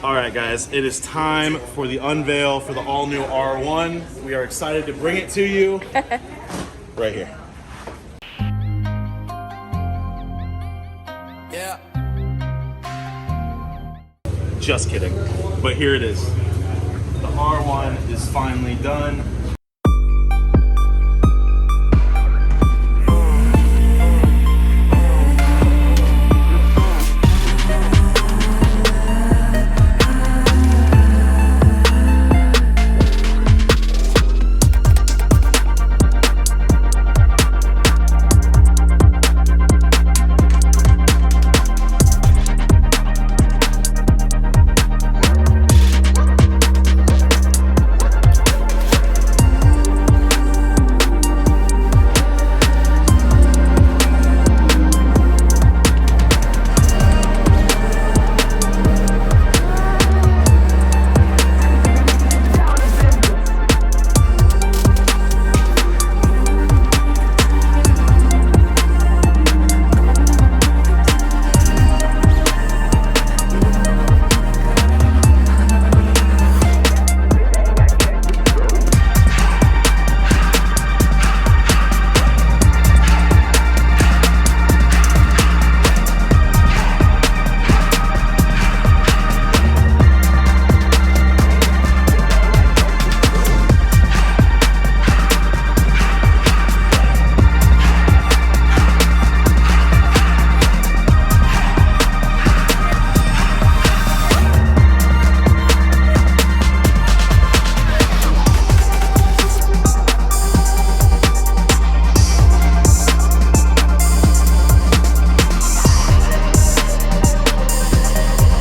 All right, guys, it is time for the unveil for the all-new R1. We are excited to bring it to you right here. Yeah. Just kidding, but here it is. The R1 is finally done.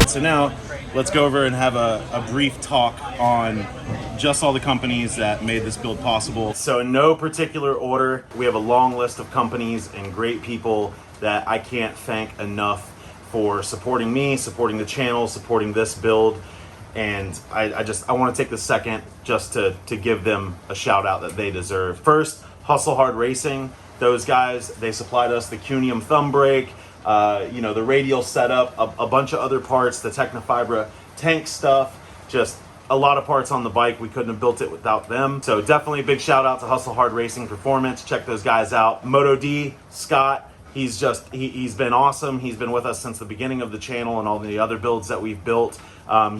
So now let's go over and have a brief talk on just all the companies that made this build possible. So in no particular order, we have a long list of companies and great people that I can't thank enough for supporting me, supporting the channel, supporting this build. And I want to take the second just to give them a shout out that they deserve. First, Hustle Hard Racing. Those guys, they supplied us the Cunium thumb brake, the radial setup, a bunch of other parts, the Technofibra tank stuff, just a lot of parts on the bike. We couldn't have built it without them. So definitely a big shout out to Hustle Hard Racing Performance. Check those guys out. Moto D, Scott, he's been awesome. He's been with us since the beginning of the channel and all the other builds that we've built.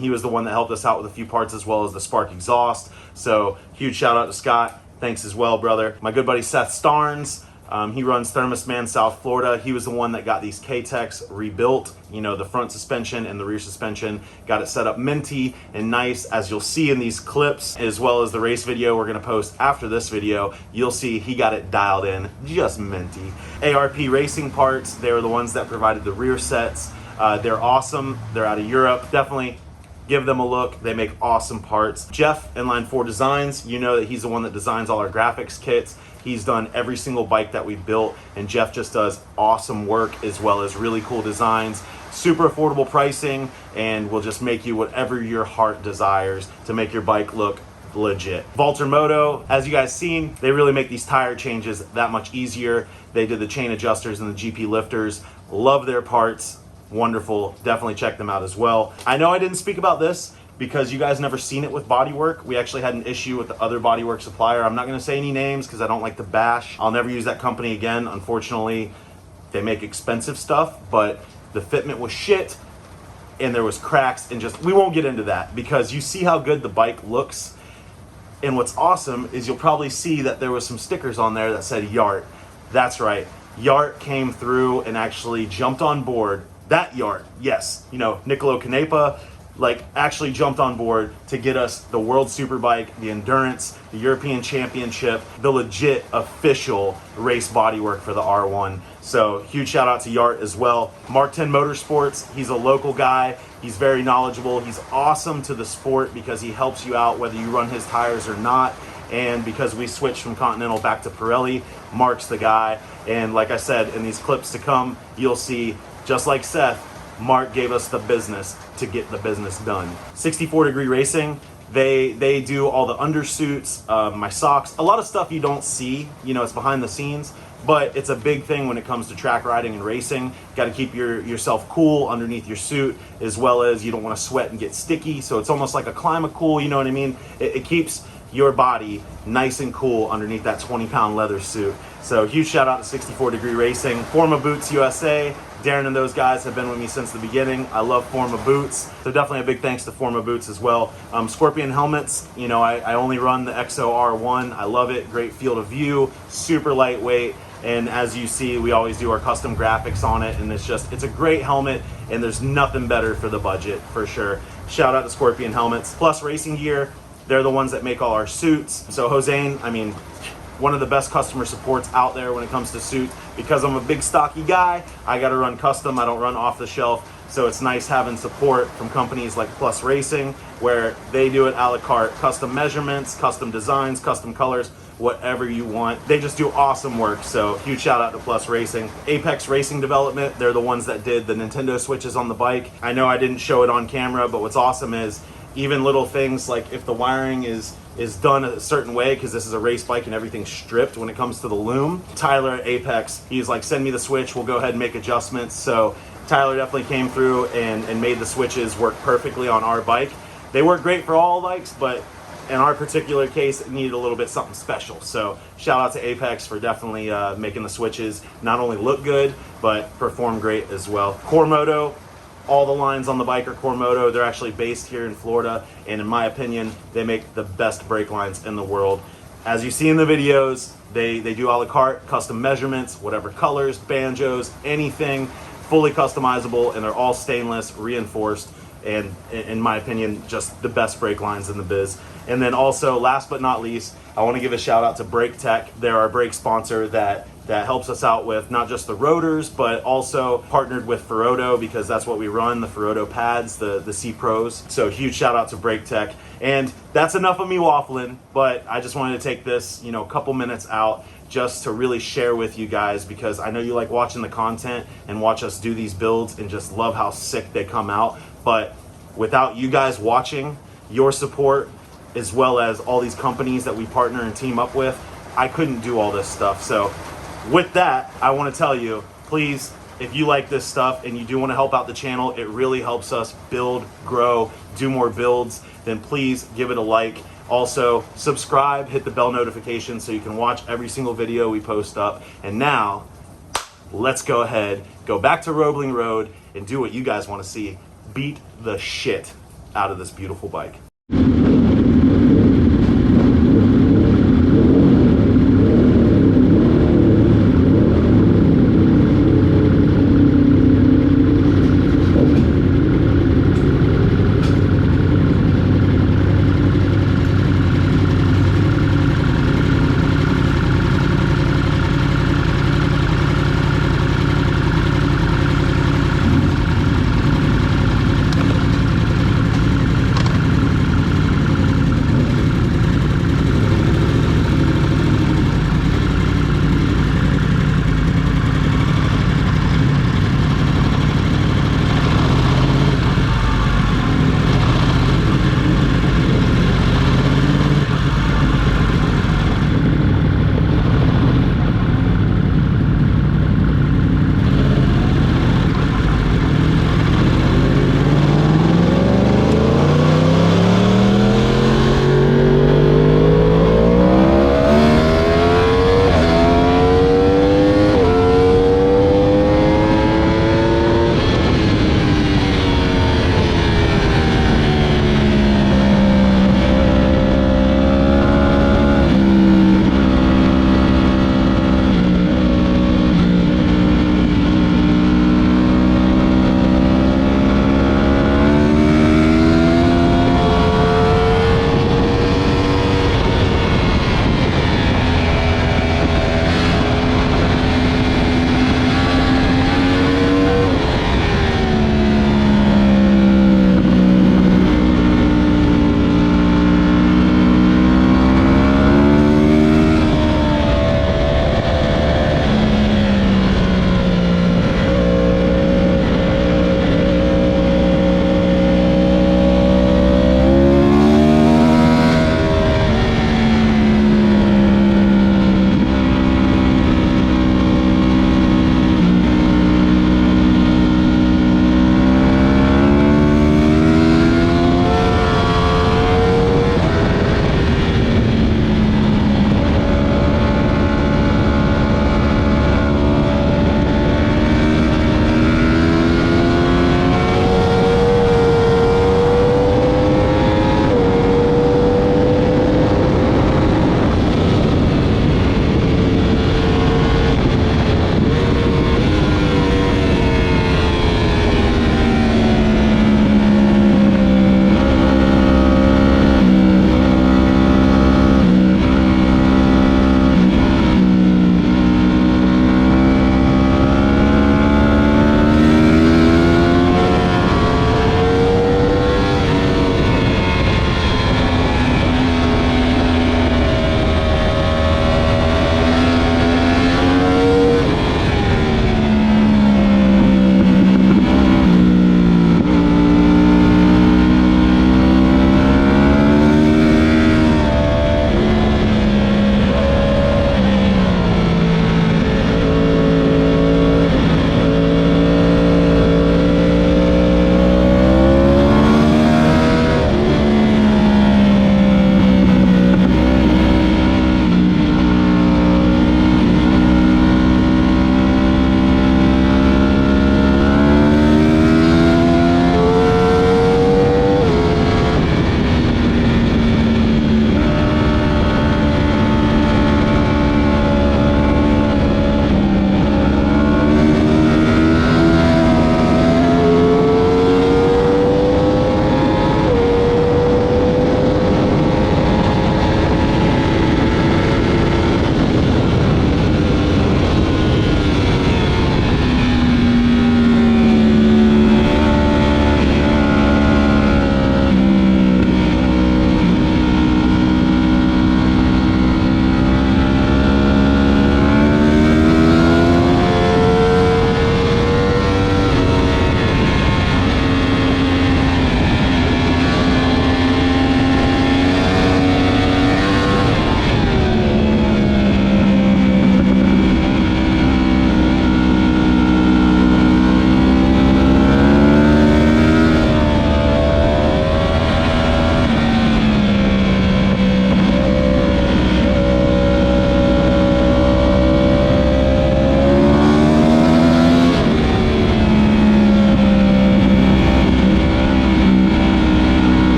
He was the one that helped us out with a few parts as well as the Spark exhaust. So huge shout out to Scott. Thanks as well, brother. My good buddy Seth Starnes. He runs Thermos Man South Florida. He was the one that got these K-Techs rebuilt, the front suspension and the rear suspension, got it set up minty and nice, as you'll see in these clips, as well as the race video we're going to post after this video. You'll see he got it dialed in just minty. ARP Racing Parts, they were the ones that provided the rear sets. They're awesome. They're out of Europe. Definitely give them a look. They make awesome parts. Jeff, Inline 4 Designs, you know that he's the one that designs all our graphics kits. He's done every single bike that we've built, and Jeff just does awesome work as well as really cool designs. Super affordable pricing, and will just make you whatever your heart desires to make your bike look legit. Valter Moto, as you guys seen, they really make these tire changes that much easier. They did the chain adjusters and the GP lifters. Love their parts. Wonderful. Definitely check them out as well. I know I didn't speak about this because you guys never seen it with bodywork. We actually had an issue with the other bodywork supplier. I'm not going to say any names because I don't like to bash. I'll never use that company again. Unfortunately, they make expensive stuff, but the fitment was shit and there was cracks, and we won't get into that because you see how good the bike looks. And what's awesome is you'll probably see that there was some stickers on there that said Yart. That's right. Yart came through and actually jumped on board. That Yart, yes. Nicolo Canepa, actually jumped on board to get us the World Superbike, the Endurance, the European Championship, the legit official race bodywork for the R1. So huge shout out to Yart as well. Mark 10 Motorsports, he's a local guy. He's very knowledgeable. He's awesome to the sport because he helps you out whether you run his tires or not. And because we switched from Continental back to Pirelli, Mark's the guy. And like I said, in these clips to come, you'll see, just like Seth, Mark gave us the business to get the business done. 64 Degree Racing, They do all the undersuits, my socks, a lot of stuff you don't see, you know, it's behind the scenes, but it's a big thing when it comes to track riding and racing. Got to keep yourself cool underneath your suit, as well as you don't want to sweat and get sticky. So it's almost like a Climacool, you know what I mean? It keeps your body nice and cool underneath that 20-pound leather suit. So huge shout out to 64 Degree Racing, Forma Boots USA. Darren and those guys have been with me since the beginning. I love Forma Boots. So definitely a big thanks to Forma Boots as well. Scorpion helmets, you know, I only run the XO R1. I love it, great field of view, super lightweight. And as you see, we always do our custom graphics on it, and it's a great helmet, and there's nothing better for the budget, for sure. Shout out to Scorpion Helmets. Plus Racing Gear, they're the ones that make all our suits. So Jose, I mean, one of the best customer supports out there when it comes to suits. Because I'm a big stocky guy, I gotta run custom, I don't run off the shelf. So it's nice having support from companies like Plus Racing, where they do it a la carte, custom measurements, custom designs, custom colors, whatever you want. They just do awesome work. So huge shout out to Plus Racing. Apex Racing Development, they're the ones that did the Nintendo Switches on the bike. I know I didn't show it on camera, but what's awesome is even little things like if the wiring is done a certain way, because this is a race bike and everything's stripped when it comes to the loom. Tyler at Apex, he's like, send me the switch, we'll go ahead and make adjustments. So Tyler definitely came through and made the switches work perfectly on our bike. They work great for all bikes, but in our particular case, it needed a little bit something special. So shout out to Apex for definitely making the switches not only look good, but perform great as well. Cormoto, all the lines on the bike are Cormoto. They're actually based here in Florida, and in my opinion, they make the best brake lines in the world. As you see in the videos, they do a la carte, custom measurements, whatever colors, banjos, anything, fully customizable, and they're all stainless, reinforced, and in my opinion, just the best brake lines in the biz. And then also, last but not least, I want to give a shout out to Brake Tech. They're our brake sponsor that helps us out with not just the rotors, but also partnered with Ferodo, because that's what we run, the Ferodo pads, the C Pros. So huge shout out to Brake Tech. And that's enough of me waffling, but I just wanted to take this, you know, a couple minutes out just to really share with you guys, because I know you like watching the content and watch us do these builds and just love how sick they come out. But without you guys watching, your support, as well as all these companies that we partner and team up with, I couldn't do all this stuff. So with that, I want to tell you, please, if you like this stuff and you do want to help out the channel, it really helps us build, grow, do more builds, then please give it a like. Also, subscribe, hit the bell notification so you can watch every single video we post up. And now, let's go ahead, go back to Roebling Road and do what you guys want to see. Beat the shit out of this beautiful bike.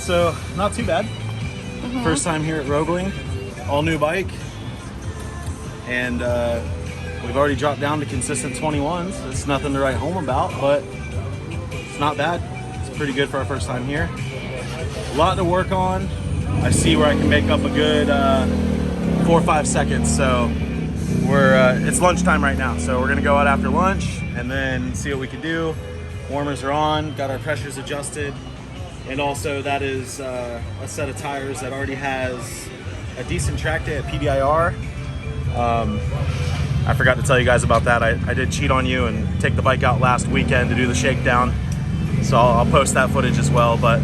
so not too bad. First time here at Roebling, all new bike. And we've already dropped down to consistent 21s. It's nothing to write home about, but it's not bad. It's pretty good for our first time here. A lot to work on. I see where I can make up a good 4 or 5 seconds. So it's lunchtime right now. So we're gonna go out after lunch and then see what we can do. Warmers are on, got our pressures adjusted. And also that is a set of tires that already has a decent track day at PBIR. I forgot to tell you guys about that. I did cheat on you and take the bike out last weekend to do the shakedown. So I'll post that footage as well, but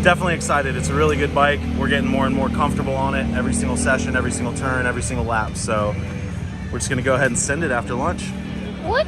definitely excited. It's a really good bike. We're getting more and more comfortable on it every single session, every single turn, every single lap. So we're just gonna go ahead and send it after lunch. What?